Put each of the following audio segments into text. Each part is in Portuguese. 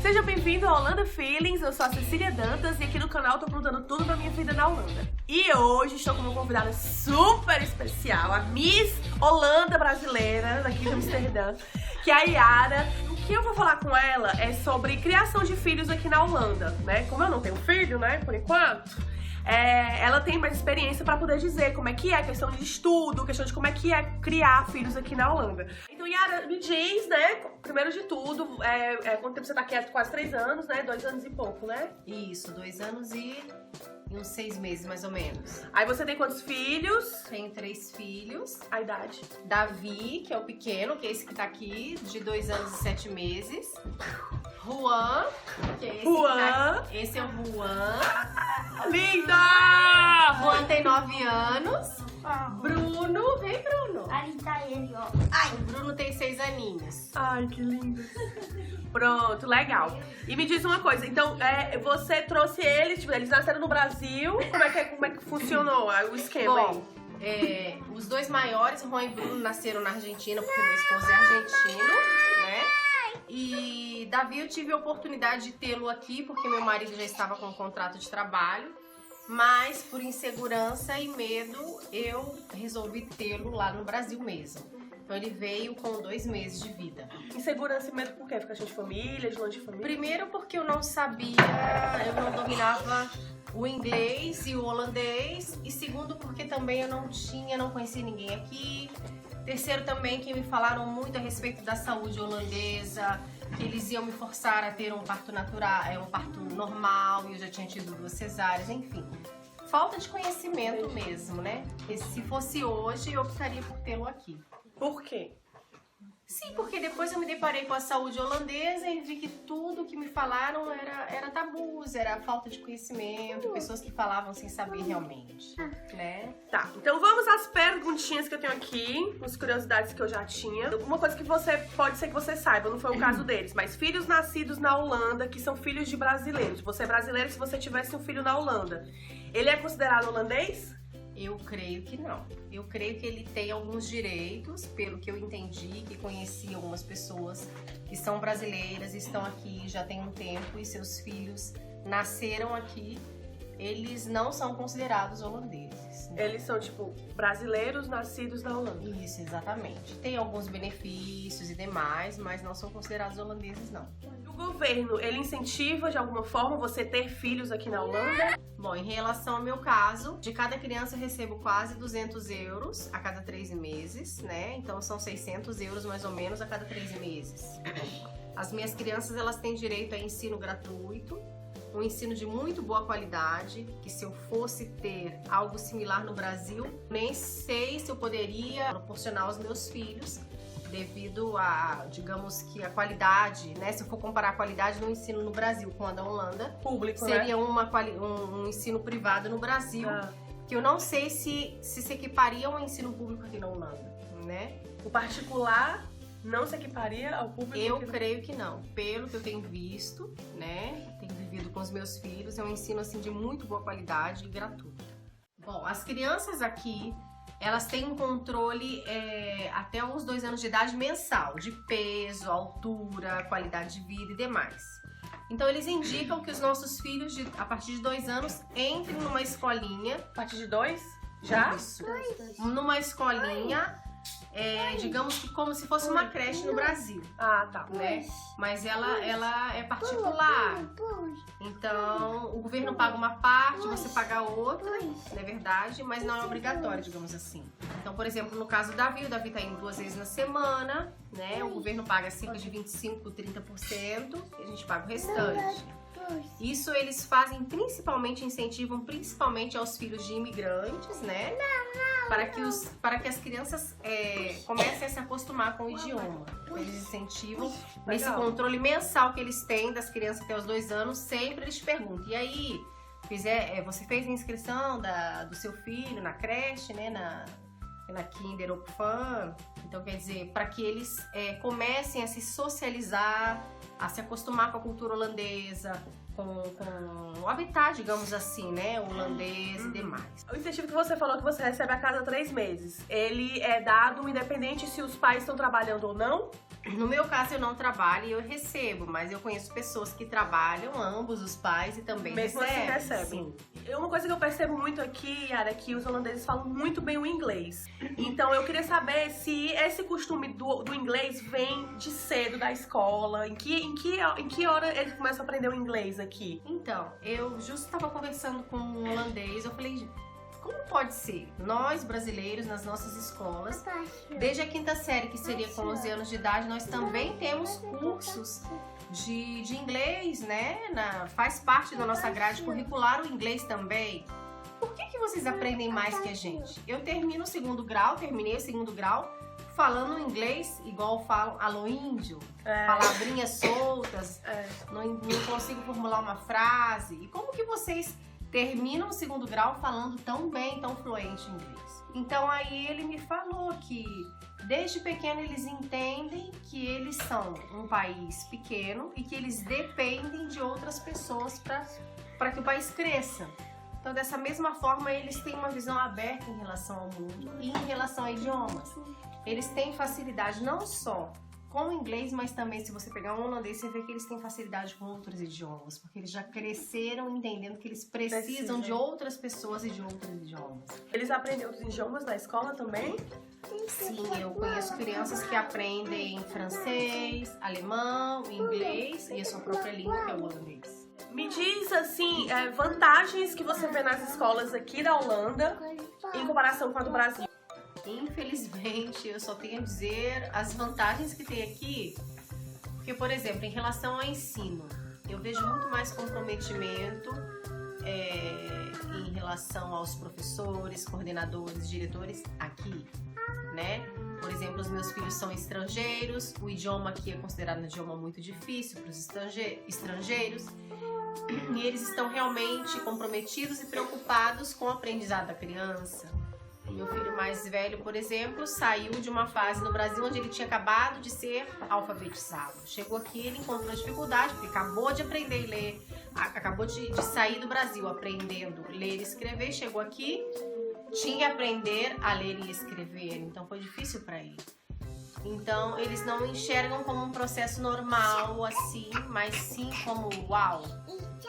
Seja bem-vindo ao Holanda Feelings, eu sou a Cecília Dantas e aqui no canal eu tô contando tudo da minha vida na Holanda. E hoje estou com uma convidada super especial, a Miss Holanda brasileira, daqui de Amsterdã, que é a Yara. O que eu vou falar com ela é sobre criação de filhos aqui na Holanda, né? Como eu não tenho filho, né, por enquanto, ela tem mais experiência pra poder dizer como é que é a questão de estudo, questão de como é que é criar filhos aqui na Holanda. Então, Yara, me diz, né, primeiro de tudo, quanto tempo você tá aqui? Quase 3 anos, né? 2 anos e pouco, né? Isso, 2 anos e uns 6 meses, mais ou menos. Aí você tem quantos filhos? Tenho 3 filhos. A idade? Davi, que é o pequeno, que é esse que tá aqui, de 2 anos e 7 meses. Juan, que é esse Juan. Esse é o Juan. Linda! Juan tem 9 anos. Bruno, vem Bruno. Ali tá ele, ó. O Bruno tem 6 aninhos. Ai, que lindo. Pronto, legal. E me diz uma coisa, então, você trouxe eles, tipo, eles nasceram no Brasil, como é que funcionou o esquema aí? Bom, os 2 maiores, Juan e Bruno, nasceram na Argentina, porque meu esposo é argentino, né? E Davi, eu tive a oportunidade de tê-lo aqui, porque meu marido já estava com um contrato de trabalho, mas por insegurança e medo, eu resolvi tê-lo lá no Brasil mesmo. Então ele veio com 2 meses de vida. Insegurança e medo por quê? Ficar cheio de família, de longe de família? Primeiro porque eu não sabia, eu não dominava o inglês e o holandês. E segundo porque também eu não conhecia ninguém aqui. Terceiro também que me falaram muito a respeito da saúde holandesa, que eles iam me forçar a ter um parto natural, um parto normal, e eu já tinha tido 2 cesáreas, enfim. Falta de conhecimento mesmo, né? E se fosse hoje, eu optaria por tê-lo aqui. Por quê? Sim, porque depois eu me deparei com a saúde holandesa e vi que tudo que me falaram era tabus, era falta de conhecimento, pessoas que falavam sem saber realmente, né? Tá, então vamos às perguntinhas que eu tenho aqui, as curiosidades que eu já tinha. Uma coisa que pode ser que você saiba, não foi o caso deles, mas filhos nascidos na Holanda, que são filhos de brasileiros. Você é brasileiro se você tivesse um filho na Holanda. Ele é considerado holandês? Eu creio que não. Eu creio que ele tem alguns direitos, pelo que eu entendi, que conheci algumas pessoas que são brasileiras, estão aqui já tem um tempo e seus filhos nasceram aqui. Eles não são considerados holandeses, né? Eles são, tipo, brasileiros nascidos na Holanda. Isso, exatamente. Tem alguns benefícios e demais, mas não são considerados holandeses, não. O governo, ele incentiva de alguma forma você ter filhos aqui na Holanda? Bom, em relação ao meu caso, de cada criança eu recebo quase 200 euros a cada 3 meses, né? Então são 600 euros mais ou menos a cada 3 meses. As minhas crianças, elas têm direito a ensino gratuito, um ensino de muito boa qualidade, que se eu fosse ter algo similar no Brasil, nem sei se eu poderia proporcionar aos meus filhos, devido a, digamos que a qualidade, né? Se eu for comparar a qualidade do ensino no Brasil com a da Holanda, Público, seria né? um ensino privado no Brasil, que eu não sei se equiparia ao ensino público aqui na Holanda, né? O particular não se equiparia ao público? Eu creio que não. Pelo que eu tenho visto, né? Tenho vivido com os meus filhos, é um ensino assim de muito boa qualidade e gratuito. Bom, as crianças aqui, elas têm um controle até uns 2 anos de idade mensal, de peso, altura, qualidade de vida e demais. Então eles indicam que os nossos filhos, a partir de 2 anos, entrem numa escolinha. A partir de 2? Já? Isso. Numa escolinha, digamos que como se fosse uma creche no Brasil. Ah, tá. Né? Mas ela é particular. Então, o governo paga uma parte, você paga outra, não é verdade? Mas não é obrigatório, digamos assim. Então, por exemplo, no caso do Davi, o Davi tá indo 2 vezes na semana, né? O governo paga cerca de 25%, 30% e a gente paga o restante. Isso eles fazem incentivam principalmente aos filhos de imigrantes, né? Para que as crianças comecem a se acostumar com o idioma. Eles incentivam nesse controle mensal que eles têm das crianças até os 2 anos, sempre eles te perguntam, e aí, você fez a inscrição do seu filho na creche, né? Na Kinder ou Fan? Então quer dizer, para que eles comecem a se socializar, a se acostumar com a cultura holandesa, com o habitat, digamos assim, né, holandês e demais. O incentivo que você falou que você recebe a cada 3 meses, ele é dado independente se os pais estão trabalhando ou não? No meu caso, eu não trabalho e eu recebo, mas eu conheço pessoas que trabalham, ambos os pais, e também Mesmo recebem. assim recebem. Uma coisa que eu percebo muito aqui, Yara, é que os holandeses falam muito bem o inglês. Então eu queria saber se esse costume do inglês vem de cedo da escola, em que hora eles começam a aprender o inglês aqui? Então, eu justo estava conversando com um holandês, eu falei, como pode ser? Nós, brasileiros, nas nossas escolas, desde a 5ª série, que seria com 11 anos de idade, nós também temos cursos de inglês, né? Faz parte da nossa grade curricular o inglês também. Por que vocês aprendem mais que a gente? Eu terminei o segundo grau falando inglês igual falam alô índio, palavrinhas soltas, não consigo formular uma frase. E como que vocês terminam o segundo grau falando tão bem, tão fluente em inglês? Então aí ele me falou que desde pequeno eles entendem que eles são um país pequeno e que eles dependem de outras pessoas para que o país cresça. Então dessa mesma forma eles têm uma visão aberta em relação ao mundo e em relação a idiomas. Eles têm facilidade não só com o inglês, mas também, se você pegar um holandês, você vê que eles têm facilidade com outros idiomas, porque eles já cresceram entendendo que eles precisam de outras pessoas e de outros idiomas. Eles aprendem outros idiomas na escola também? Sim, eu conheço crianças que aprendem francês, alemão, inglês e a sua própria língua, que é o holandês. Me diz, assim, vantagens que você vê nas escolas aqui da Holanda em comparação com a do Brasil. Infelizmente, eu só tenho a dizer as vantagens que tem aqui, porque, por exemplo, em relação ao ensino, eu vejo muito mais comprometimento em relação aos professores, coordenadores, diretores aqui, né? Por exemplo, os meus filhos são estrangeiros, o idioma aqui é considerado um idioma muito difícil para os estrangeiros, e eles estão realmente comprometidos e preocupados com o aprendizado da criança. Meu filho mais velho, por exemplo, saiu de uma fase no Brasil onde ele tinha acabado de ser alfabetizado. Chegou aqui, ele encontrou dificuldade, porque acabou de aprender a ler, acabou de sair do Brasil aprendendo a ler e escrever, chegou aqui, tinha que aprender a ler e escrever, então foi difícil para ele. Então, eles não enxergam como um processo normal, assim, mas sim como, uau,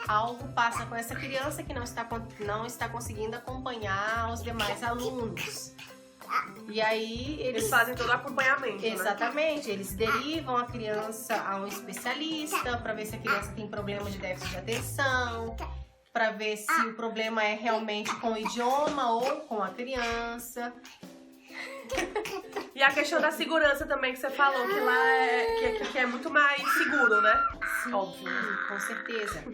algo passa com essa criança que não está conseguindo acompanhar os demais alunos. E aí, eles fazem todo o acompanhamento, exatamente, né? Eles derivam a criança a um especialista para ver se a criança tem problema de déficit de atenção, para ver se o problema é realmente com o idioma ou com a criança. E a questão da segurança também, que você falou, que lá que é muito mais seguro, né? Sim, óbvio, com certeza.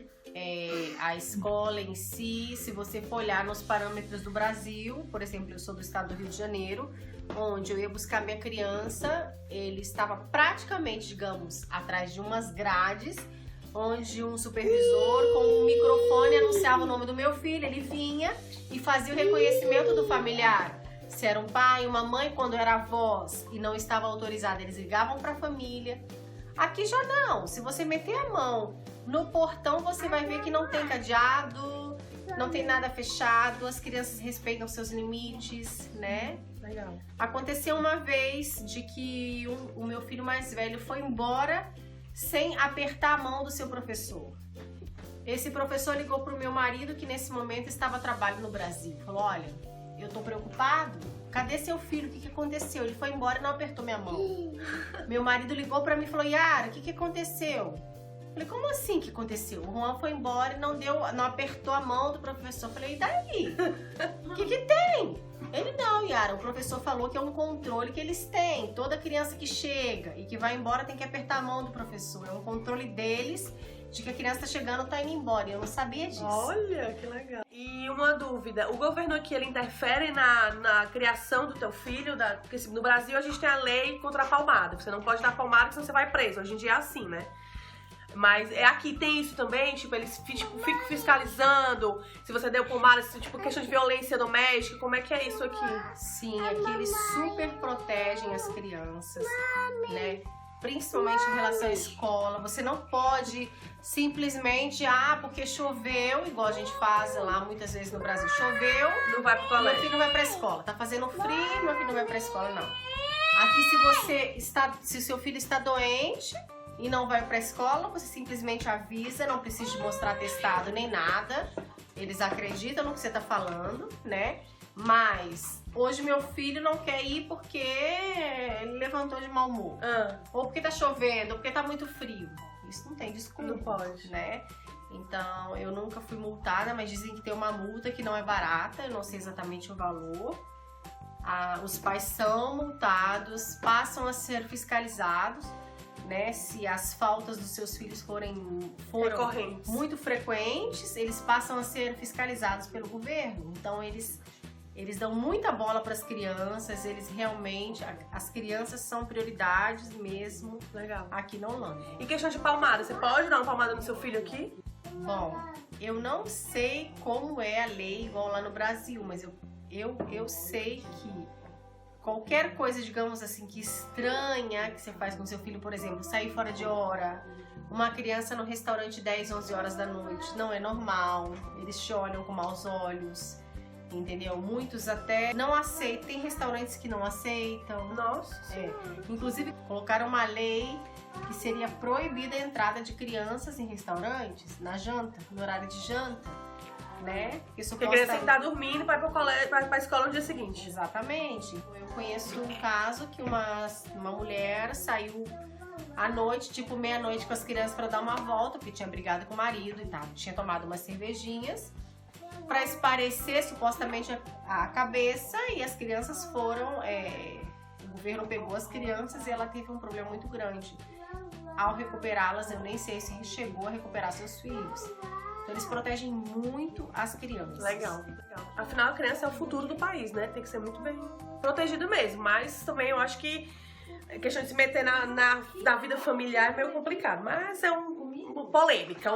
A escola em si, se você for olhar nos parâmetros do Brasil, por exemplo, eu sou do estado do Rio de Janeiro, onde eu ia buscar minha criança, ele estava praticamente, digamos, atrás de umas grades, onde um supervisor com um microfone anunciava o nome do meu filho, ele vinha e fazia o reconhecimento do familiar. Se era um pai, uma mãe, quando era avós e não estava autorizada, eles ligavam para a família. Aqui já não, se você meter a mão no portão, você vai ver que não tem cadeado, não tem nada fechado, as crianças respeitam seus limites, né? Legal. Aconteceu uma vez de que o meu filho mais velho foi embora sem apertar a mão do seu professor. Esse professor ligou para o meu marido, que nesse momento estava a trabalho no Brasil. Falou, olha, eu tô preocupado, cadê seu filho? O que aconteceu? Ele foi embora e não apertou minha mão. Meu marido ligou pra mim e falou, Yara, o que aconteceu? Eu falei, como assim que aconteceu? O Juan foi embora e não apertou a mão do professor. Eu falei, e daí? O que tem? Ele, não, Yara, o professor falou que é um controle que eles têm. Toda criança que chega e que vai embora tem que apertar a mão do professor. É um controle deles de que a criança tá chegando, tá indo embora. Eu não sabia disso. Olha, que legal. E uma dúvida, o governo aqui, ele interfere na criação do teu filho? Porque no Brasil a gente tem a lei contra a palmada. Você não pode dar palmada, senão você vai preso. Hoje em dia é assim, né? Mas aqui tem isso também, tipo, eles ficam fiscalizando se você deu palmada, tipo, questão de violência doméstica, como é que é isso aqui? Sim, aqui eles super protegem as crianças, né? principalmente em relação à escola. Você não pode simplesmente, porque choveu, igual a gente faz lá muitas vezes no Brasil, choveu, Não vai pro colégio. meu filho não vai pra escola. Tá fazendo frio, meu filho não vai pra escola, não. Aqui, se o seu filho está doente e não vai pra escola, você simplesmente avisa, não precisa de mostrar atestado nem nada. Eles acreditam no que você tá falando, né? Mas hoje meu filho não quer ir porque ele levantou de mau humor. Ou porque tá chovendo, ou porque tá muito frio. Isso não tem desculpa. Não pode. Né? Então, eu nunca fui multada, mas dizem que tem uma multa que não é barata, eu não sei exatamente o valor. Os pais são multados, passam a ser fiscalizados, né? Se as faltas dos seus filhos foram muito frequentes, eles passam a ser fiscalizados pelo governo. Então, eles dão muita bola para as crianças, eles realmente, as crianças são prioridades mesmo. Legal. Aqui na Holanda. E questão de palmada, você pode dar uma palmada no seu filho aqui? Bom, eu não sei como é a lei igual lá no Brasil, mas eu sei que qualquer coisa, digamos assim, que estranha que você faz com seu filho, por exemplo, sair fora de hora, uma criança no restaurante 10, 11 horas da noite, não é normal, eles te olham com maus olhos. Entendeu? Muitos até não aceitam, tem restaurantes que não aceitam. Nossa. Inclusive, colocaram uma lei que seria proibida a entrada de crianças em restaurantes, na janta, no horário de janta, né? Porque a criança está dormindo e vai pra escola no dia seguinte. Exatamente. Eu conheço um caso que uma mulher saiu à noite, tipo meia-noite, com as crianças para dar uma volta, porque tinha brigado com o marido e tal. Tinha tomado umas cervejinhas para esparecer supostamente a cabeça, e as crianças foram, o governo pegou as crianças e ela teve um problema muito grande. Ao recuperá-las, eu nem sei se chegou a recuperar seus filhos. Então eles protegem muito as crianças. Legal. Afinal, a criança é o futuro do país, né? Tem que ser muito bem protegido mesmo, mas também eu acho que a questão de se meter na vida familiar é meio complicado, mas é uma polêmica.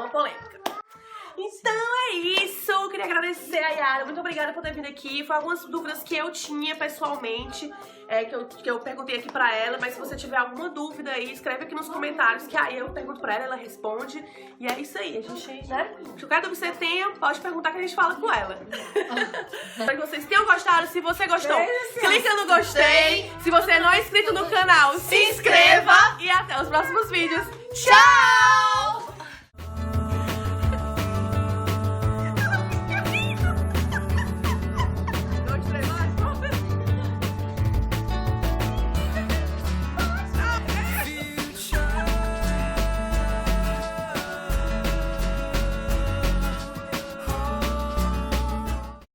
Então é isso, eu queria agradecer a Yara, muito obrigada por ter vindo aqui. Foi algumas dúvidas que eu tinha pessoalmente, que eu perguntei aqui pra ela, mas se você tiver alguma dúvida aí, escreve aqui nos comentários, que aí eu pergunto pra ela responde. E é isso aí, a gente, né? Qualquer dúvida que você tenha, pode perguntar que a gente fala com ela. Espero que vocês tenham gostado, se você gostou, clica no gostei. Se você não é inscrito no canal, se inscreva. E até os próximos vídeos. Tchau!